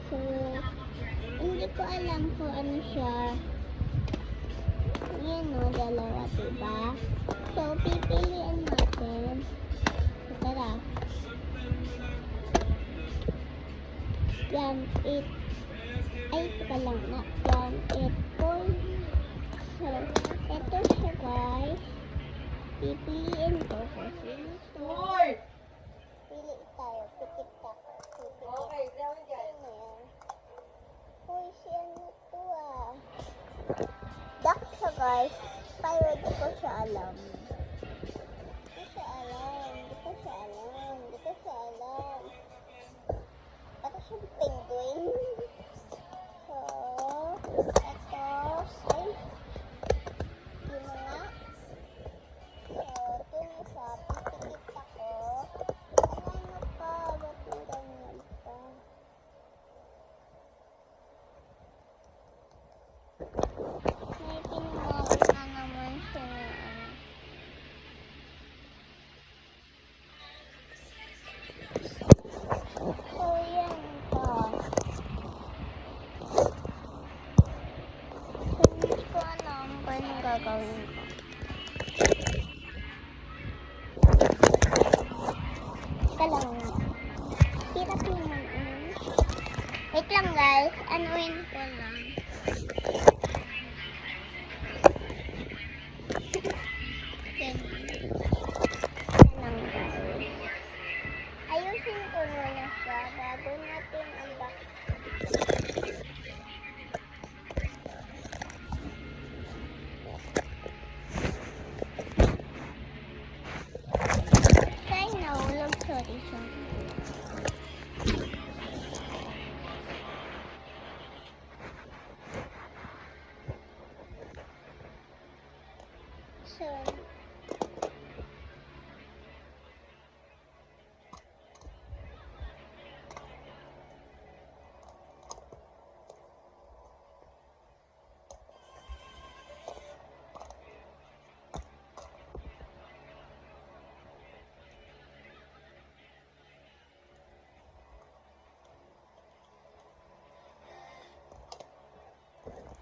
So, hindi ko alam kung ano siya. Yan o, dalawa, diba? So, pipiliin natin. So, tara. Jam it. Ay, teka lang na. Jam it. So, ito siya guys. Pipiliin ko. So, sino to? Pili tayo. Pikit ako. Okay, down dyan. Sino yan? Uy, si ano to ah. Duck siya guys. Pero hindi ko siya alam. Hindi ko siya alam. Para siyang penguin. So, ito. Ay. Yun na nga. So, ito na siya. Pipikit ako. Ano pa? Ba't may ganyan pa? May pinawag na naman siya na ano. So, yan pa. So, hindi ko alam kung anong gagawin ko. Ika lang. Hirap naman. Wait lang guys. Anuin ko lang. Ayusin ko muna siya bago natin unbox. Kaya nahulog, sorry. So,